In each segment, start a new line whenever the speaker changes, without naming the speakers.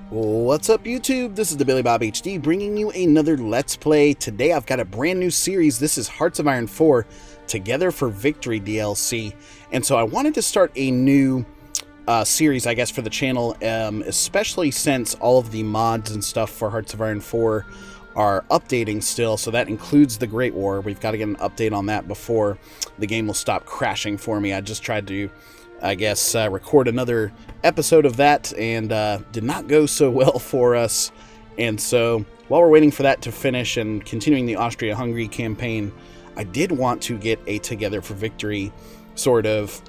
What's up, YouTube? This is the Billy Bob HD bringing you another Let's Play. Today I've got a brand new series. This is Hearts of Iron IV Together for Victory DLC. And so I wanted to start a new series, I guess, for the channel, especially since all of the mods and stuff for Hearts of Iron IV are updating still. So that includes the Great War. We've got to get an update on that before the game will stop crashing for me. I just tried to, I guess, record another episode of that, and did not go so well for us. And so while we're waiting for that to finish and continuing the Austria-Hungary campaign, I did want to get a Together for Victory sort of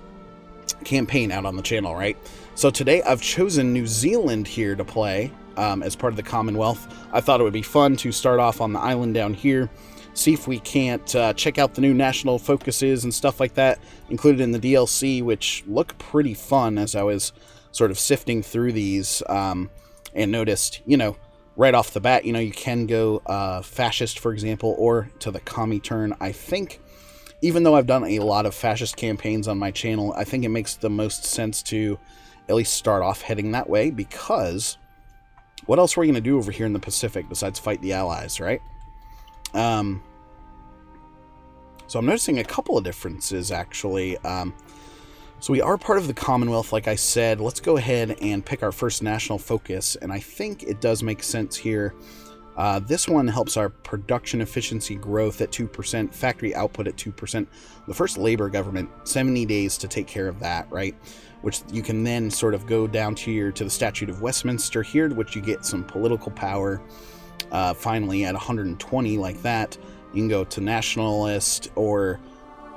campaign out on the channel, right? So today I've chosen New Zealand here to play as part of the Commonwealth. I thought it would be fun to start off on the island down here, see if we can't check out the new national focuses and stuff like that included in the DLC, which look pretty fun as I was sort of sifting through these, and noticed, you know, right off the bat, you know, you can go fascist, for example, or to the commie turn. I think, even though I've done a lot of fascist campaigns on my channel, I think it makes the most sense to at least start off heading that way, because what else are we going to do over here in the Pacific besides fight the Allies, right? So I'm noticing a couple of differences, actually. So we are part of the Commonwealth, like I said. Let's go ahead and pick our first national focus, and I think it does make sense here. This one helps our production efficiency growth at 2%, factory output at 2%. The first labor government, 70 days to take care of that, right? Which you can then sort of go down to the Statute of Westminster here, which you get some political power. Finally, at 120 like that, you can go to nationalist or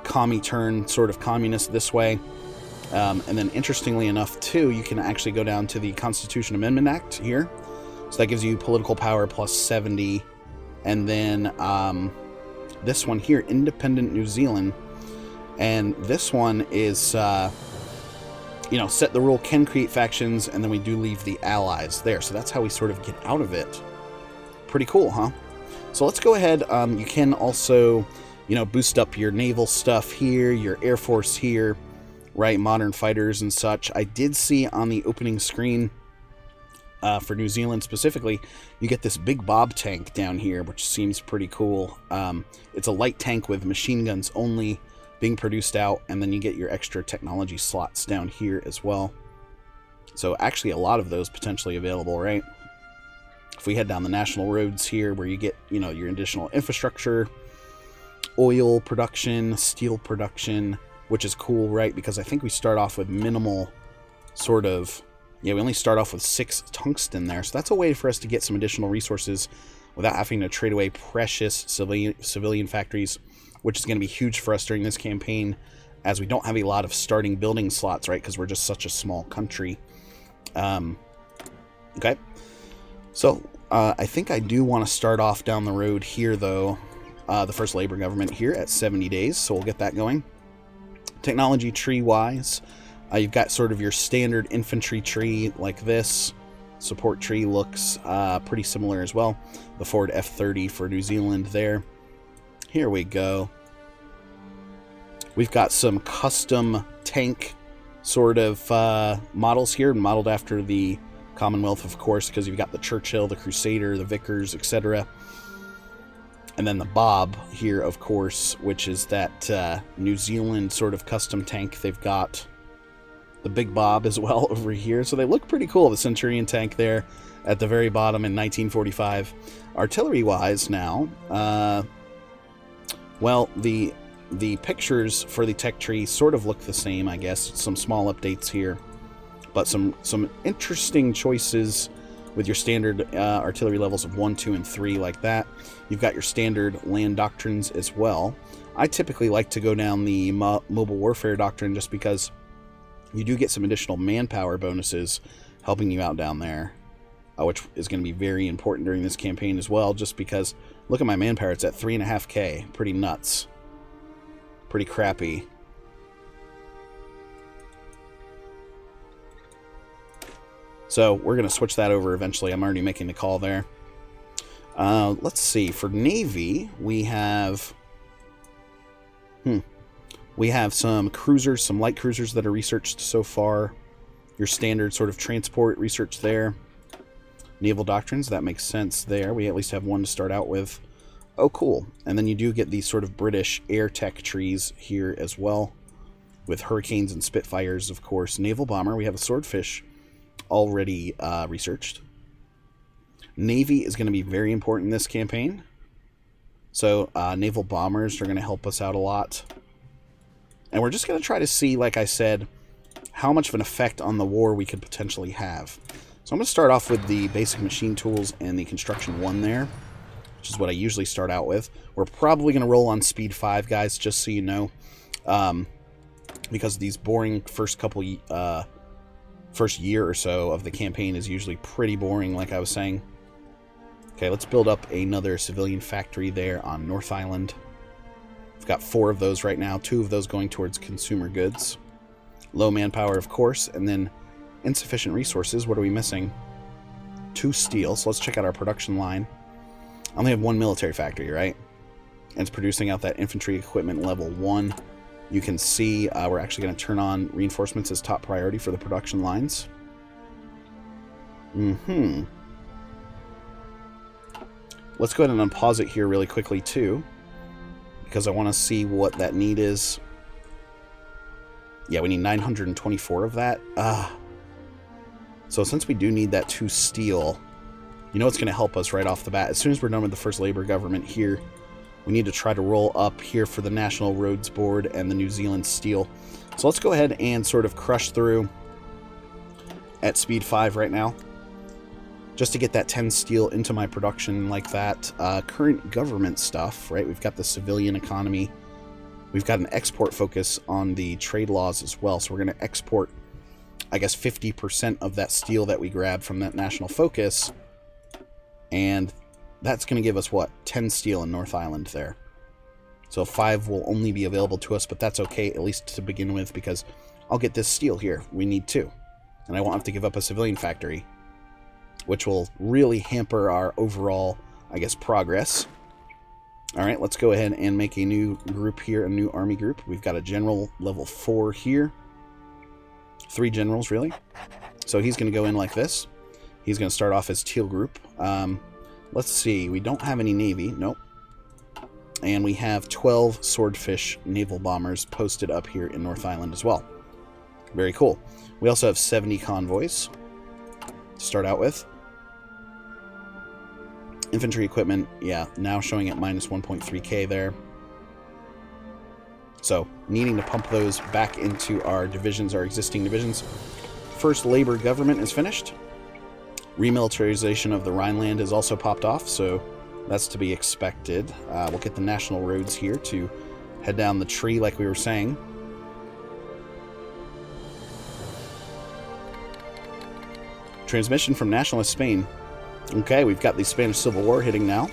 commie turn, sort of communist this way. And then interestingly enough, too, you can actually go down to the Constitution Amendment Act here. So that gives you political power plus 70. And then this one here, Independent New Zealand. And this one is, you know, set the rule, can create factions, and then we do leave the allies there. So that's how we sort of get out of it. Pretty cool, huh? So let's go ahead. You can also, you know, boost up your naval stuff here, your air force here, right? Modern fighters and such. I did see on the opening screen for New Zealand specifically, you get this big Bob tank down here, which seems pretty cool. It's a light tank with machine guns only being produced out, and then you get your extra technology slots down here as well. So actually a lot of those potentially available, right? If we head down the national roads here, where you get, you know, your additional infrastructure, oil production, steel production, which is cool, right? Because I think we start off with minimal sort of, yeah, we only start off with 6 tungsten there. So that's a way for us to get some additional resources without having to trade away precious civilian factories, which is going to be huge for us during this campaign, as we don't have a lot of starting building slots, right? Because we're just such a small country. Okay. So I think I do want to start off down the road here, though. The first labor government here at 70 days, so we'll get that going. Technology tree-wise, you've got sort of your standard infantry tree like this. Support tree looks pretty similar as well. The Ford F-30 for New Zealand there. Here we go. We've got some custom tank sort of models here, modeled after the Commonwealth, of course, because you've got the Churchill, the Crusader, the Vickers, etc. And then the Bob here, of course, which is that New Zealand sort of custom tank. They've got the Big Bob as well over here. So they look pretty cool. The Centurion tank there at the very bottom in 1945. Artillery-wise now, well, the pictures for the tech tree sort of look the same, I guess. Some small updates here, but some interesting choices with your standard artillery levels of 1, 2, and 3 like that. You've got your standard land doctrines as well. I typically like to go down the mobile warfare doctrine just because you do get some additional manpower bonuses helping you out down there, which is going to be very important during this campaign as well, just because, look at my manpower, it's at 3.5k. Pretty nuts. Pretty crappy. So we're going to switch that over eventually. I'm already making the call there. Let's see. For Navy, we have some cruisers, some light cruisers that are researched so far. Your standard sort of transport research there. Naval doctrines, that makes sense there. We at least have one to start out with. Oh, cool. And then you do get these sort of British air tech trees here as well, with Hurricanes and Spitfires, of course. Naval bomber, we have a Swordfish already researched. Navy is going to be very important in this campaign. So naval bombers are going to help us out a lot. And we're just going to try to see, like I said, how much of an effect on the war we could potentially have. So I'm going to start off with the basic machine tools and the construction 1 there, which is what I usually start out with. We're probably going to roll on speed 5, guys, just so you know. Because these boring first year or so of the campaign is usually pretty boring, like I was saying. Okay, let's build up another civilian factory there on North Island. We've got 4 of those right now, 2 of those going towards consumer goods. Low manpower, of course, and then insufficient resources. What are we missing? 2 steel, so let's check out our production line. I only have 1 military factory, right? And it's producing out that infantry equipment level 1. You can see we're actually going to turn on reinforcements as top priority for the production lines. Let's go ahead and unpause it here really quickly, too, because I want to see what that need is. Yeah, we need 924 of that. So since we do need that 2 steel, you know what's going to help us right off the bat? As soon as we're done with the first Labour government here, we need to try to roll up here for the National Roads Board and the New Zealand Steel. So let's go ahead and sort of crush through at speed 5 right now, just to get that 10 steel into my production like that. Current government stuff, right? We've got the civilian economy. We've got an export focus on the trade laws as well. So we're going to export, I guess, 50% of that steel that we grabbed from that national focus. And that's going to give us, what, 10 steel in North Island there. So 5 will only be available to us, but that's okay, at least to begin with, because I'll get this steel here. We need 2. And I won't have to give up a civilian factory, which will really hamper our overall, I guess, progress. All right, let's go ahead and make a new group here, a new army group. We've got a general level 4 here. 3 generals, really. So he's going to go in like this. He's going to start off as teal group. Let's see. We don't have any navy. Nope. And we have 12 Swordfish naval bombers posted up here in North Island as well. Very cool. We also have 70 convoys to start out with. Infantry equipment, yeah, now showing at minus 1.3k there. So, needing to pump those back into our divisions, our existing divisions. First Labour government is finished. Remilitarization of the Rhineland has also popped off, so that's to be expected. We'll get the national roads here to head down the tree like we were saying. Transmission from Nationalist Spain. Okay, we've got the Spanish Civil War hitting now.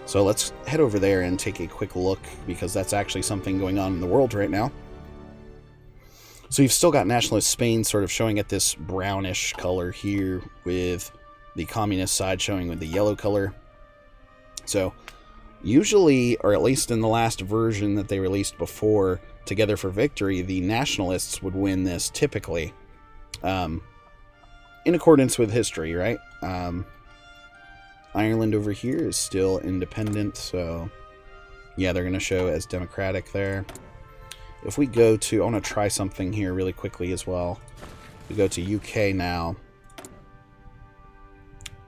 So let's head over there and take a quick look, because that's actually something going on in the world right now. So you've still got Nationalist Spain sort of showing at this brownish color here, with the communist side showing with the yellow color. So usually, or at least in the last version that they released before Together for Victory, the nationalists would win this typically. In accordance with history, right? Ireland over here is still independent, so yeah, they're going to show as democratic there. If we go to, I want to try something here really quickly as well. We go to UK now.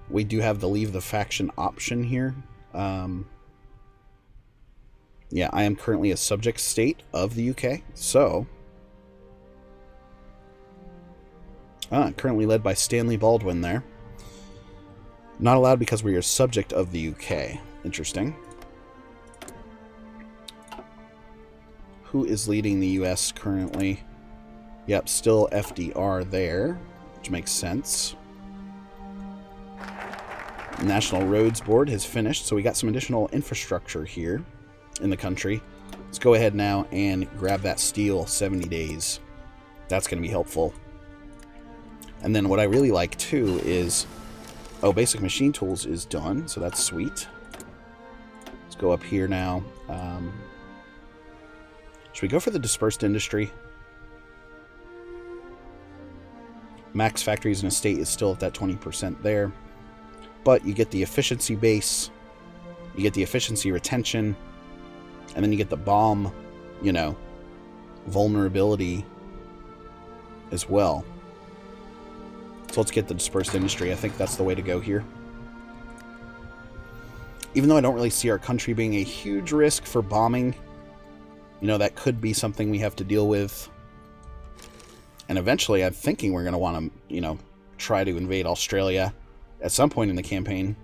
We do have the leave the faction option here. Yeah, I am currently a subject state of the UK, so currently led by Stanley Baldwin there. Not allowed because we are subject of the UK. Interesting. Who is leading the US currently? Yep, still FDR there, which makes sense. National Roads Board has finished, so we got some additional infrastructure here in the country. Let's go ahead now and grab that steel, 70 days. That's going to be helpful. And then what I really like too is, oh, basic machine tools is done, so that's sweet. Let's go up here now. Should we go for the dispersed industry? Max factories and estate is still at that 20% there. But you get the efficiency base, you get the efficiency retention, and then you get the bomb, you know, vulnerability as well. So let's get the dispersed industry. I think that's the way to go here. Even though I don't really see our country being a huge risk for bombing, you know, that could be something we have to deal with. And eventually I'm thinking we're going to want to, you know, try to invade Australia at some point in the campaign.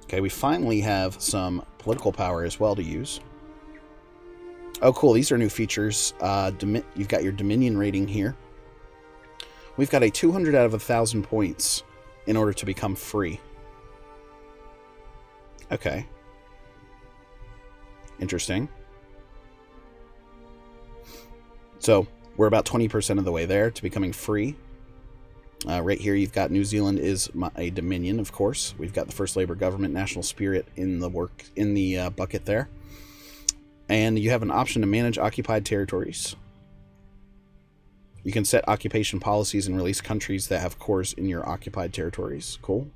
Okay, we finally have some political power as well to use. Oh, cool. These are new features. You've got your Dominion rating here. We've got a 200 out of 1,000 points in order to become free. Okay. Interesting. So, we're about 20% of the way there to becoming free. Right here, you've got New Zealand is a Dominion, of course. We've got the First Labour Government, National Spirit in the bucket there. And you have an option to manage occupied territories. You can set occupation policies and release countries that have cores in your occupied territories. Cool.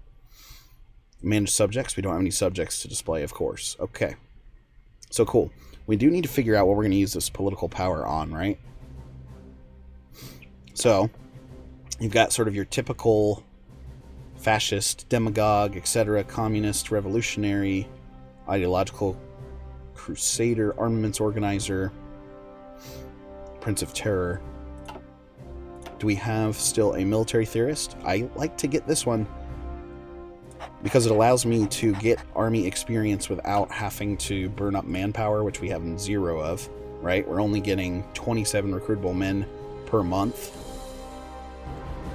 Manage subjects. We don't have any subjects to display, of course. Okay. So cool. We do need to figure out what we're going to use this political power on, right? So, you've got sort of your typical fascist, demagogue, etc., communist, revolutionary, ideological, crusader, armaments organizer, Prince of Terror. Do we have still a military theorist? I like to get this one because it allows me to get army experience without having to burn up manpower, which we have 0 of, right? We're only getting 27 recruitable men per month,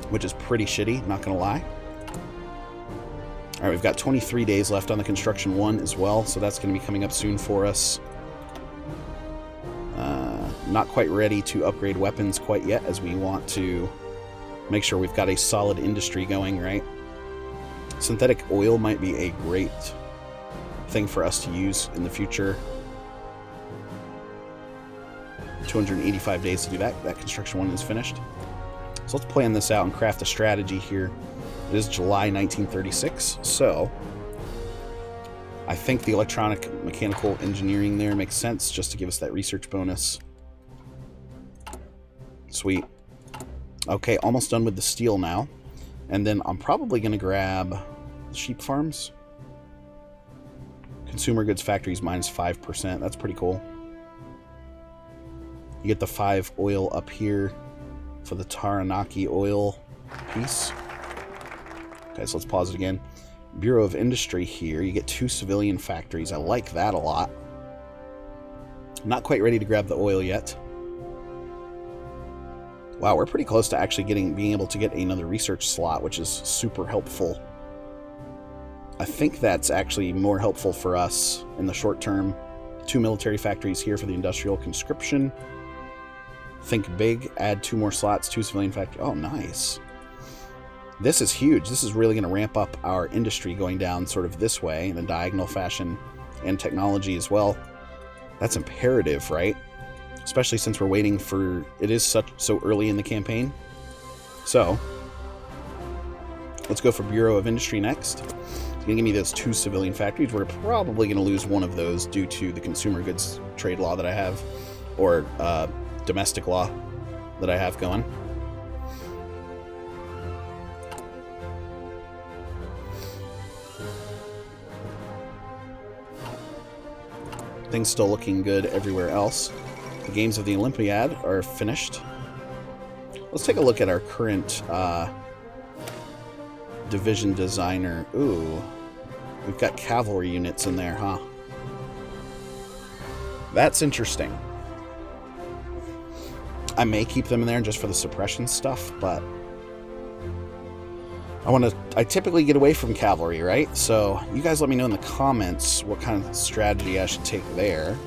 which is pretty shitty, not gonna lie. All right, we've got 23 days left on the construction 1 as well, so that's going to be coming up soon for us. Not quite ready to upgrade weapons quite yet, as we want to make sure we've got a solid industry going, right? Synthetic oil might be a great thing for us to use in the future. 285 days to do that. That construction 1 is finished. So let's plan this out and craft a strategy here. It is July 1936, so I think the electronic mechanical engineering there makes sense just to give us that research bonus. Sweet. Okay, almost done with the steel now. And then I'm probably going to grab sheep farms. Consumer goods factories -5%. That's pretty cool. You get the 5 oil up here for the Taranaki oil piece. Okay, so let's pause it again. Bureau of Industry here. You get 2 civilian factories. I like that a lot. Not quite ready to grab the oil yet. Wow, we're pretty close to actually being able to get another research slot, which is super helpful. I think that's actually more helpful for us in the short term. 2 military factories here for the industrial conscription. Think big, add 2 more slots, 2 civilian factories. Oh, nice. This is huge. This is really going to ramp up our industry going down sort of this way in a diagonal fashion, and technology as well. That's imperative, right? Especially since we're waiting for... It is so early in the campaign. So, let's go for Bureau of Industry next. It's going to give me those 2 civilian factories. We're probably going to lose one of those due to the consumer goods trade law that I have, or domestic law that I have going. Things still looking good everywhere else. The games of the Olympiad are finished. Let's take a look at our current division designer. Ooh, we've got cavalry units in there, huh? That's interesting. I may keep them in there just for the suppression stuff, but I typically get away from cavalry, right? So you guys let me know in the comments what kind of strategy I should take there.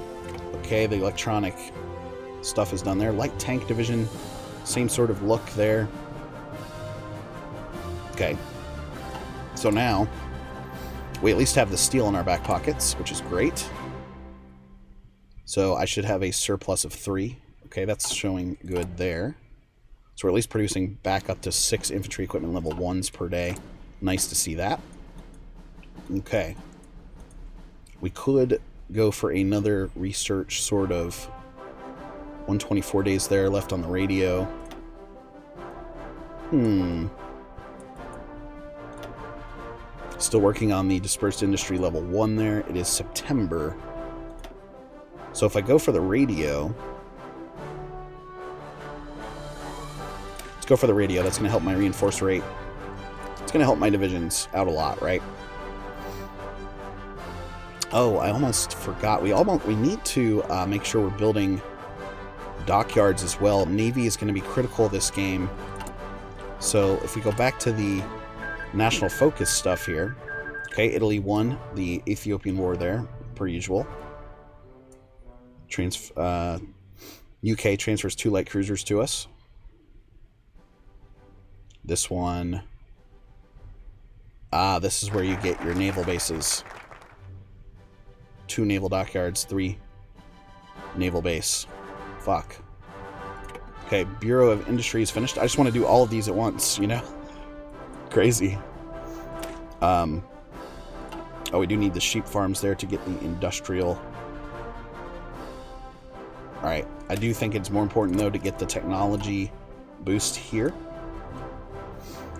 Okay, the electronic stuff is done there. Light tank division, same sort of look there. Okay. So now we at least have the steel in our back pockets, which is great. So I should have a surplus of 3. Okay, that's showing good there. So we're at least producing back up to 6 infantry equipment level 1s per day. Nice to see that. Okay. We could go for another research sort of. 124 days there left on the radio. Still working on the dispersed industry level 1 there. It is September. So if I go for the radio... Let's go for the radio. That's going to help my reinforce rate. It's going to help my divisions out a lot, right? Oh, I almost forgot. We need to make sure we're building dockyards as well. Navy is going to be critical this game. So if we go back to the national focus stuff here. Okay, Italy won the Ethiopian war there, per usual. UK transfers 2 light cruisers to us. This one... this is where you get your naval bases. 2 naval dockyards, 3 naval base. Fuck. Okay, Bureau of Industry is finished. I just want to do all of these at once, you know? Crazy. Oh, we do need the sheep farms there to get the industrial. Alright, I do think it's more important, though, to get the technology boost here.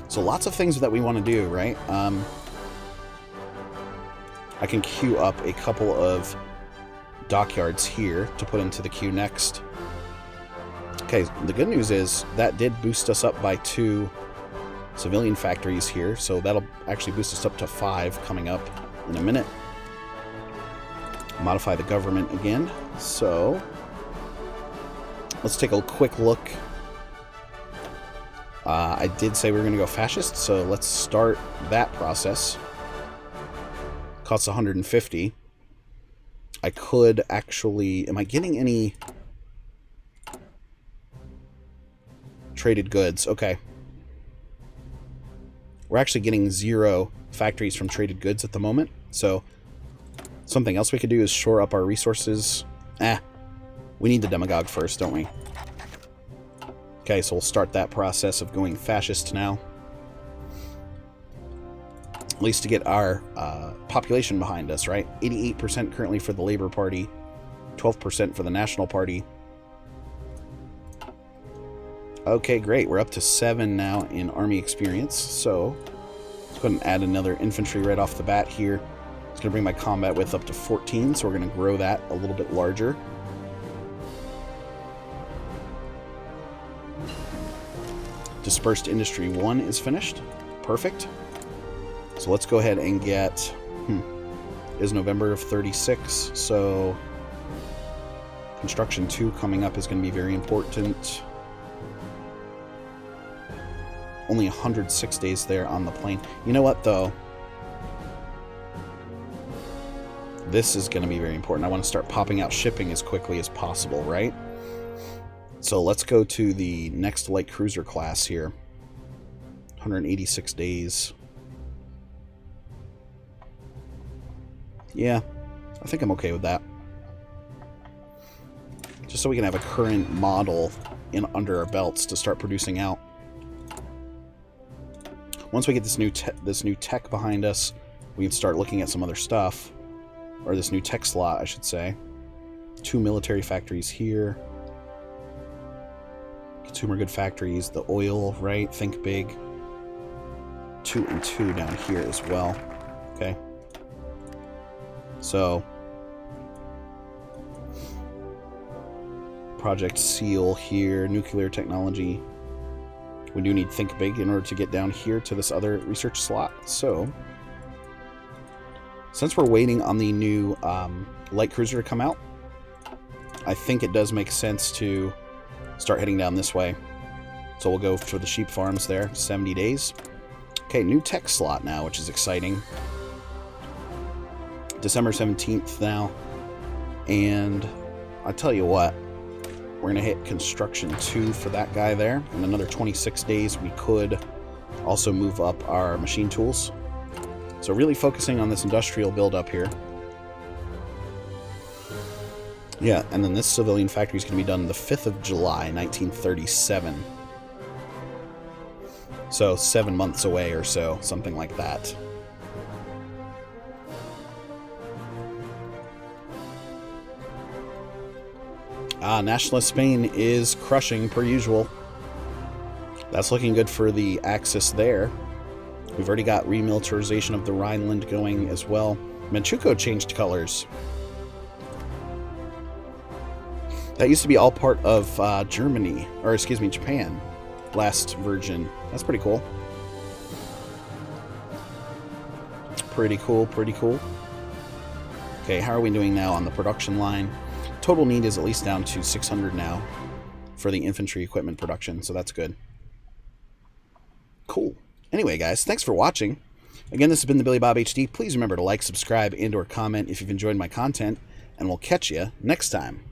So lots of things that we want to do, right? I can queue up a couple of dockyards here to put into the queue next. Okay, the good news is that did boost us up by 2 civilian factories here, so that'll actually boost us up to 5 coming up in a minute. Modify the government again. So let's take a quick look. I did say we were going to go fascist, so let's start that process. Costs 150. I could actually... Am I getting any traded goods? Okay. We're actually getting 0 factories from traded goods at the moment. So something else we could do is shore up our resources. We need the demagogue first, don't we? Okay, so we'll start that process of going fascist now. At least to get our population behind us, right? 88% currently for the Labour Party, 12% for the National Party. Okay, great. We're up to 7 now in army experience. So let's go ahead and add another infantry right off the bat here. It's going to bring my combat width up to 14, so we're going to grow that a little bit larger. Dispersed Industry 1 is finished. Perfect. So let's go ahead and get... It is November of 36, so... Construction 2 coming up is going to be very important. Only 106 days there on the plane. You know what, though? This is going to be very important. I want to start popping out shipping as quickly as possible, right? So let's go to the next light cruiser class here. 186 days. Yeah, I think I'm okay with that. Just so we can have a current model under our belts to start producing out. Once we get this new tech behind us, we can start looking at some other stuff. Or this new tech slot, I should say. 2 military factories here. Consumer good factories, the oil, right? Think big. 2 and 2 down here as well. Okay. So, Project SEAL here, nuclear technology. We do need Think Big in order to get down here to this other research slot. So, since we're waiting on the new light cruiser to come out, I think it does make sense to start heading down this way. So we'll go for the sheep farms there, 70 days. Okay, new tech slot now, which is exciting. December 17th now. And I tell you what, we're going to hit construction 2 for that guy there. In another 26 days, we could also move up our machine tools. So really focusing on this industrial build-up here. Yeah, and then this civilian factory is going to be done the 5th of July, 1937. So 7 months away or so, something like that. Nationalist Spain is crushing per usual. That's looking good for the Axis there. We've already got remilitarization of the Rhineland going as well. Manchukuo changed colors. That used to be all part of Germany, or excuse me, Japan. Last version. That's pretty cool. Pretty cool, pretty cool. Okay, how are we doing now on the production line? Total need is at least down to 600 now for the infantry equipment production, so that's good. Cool. Anyway, guys, thanks for watching. Again, this has been the Billy Bob HD. Please remember to like, subscribe, and/or comment if you've enjoyed my content, and we'll catch you next time.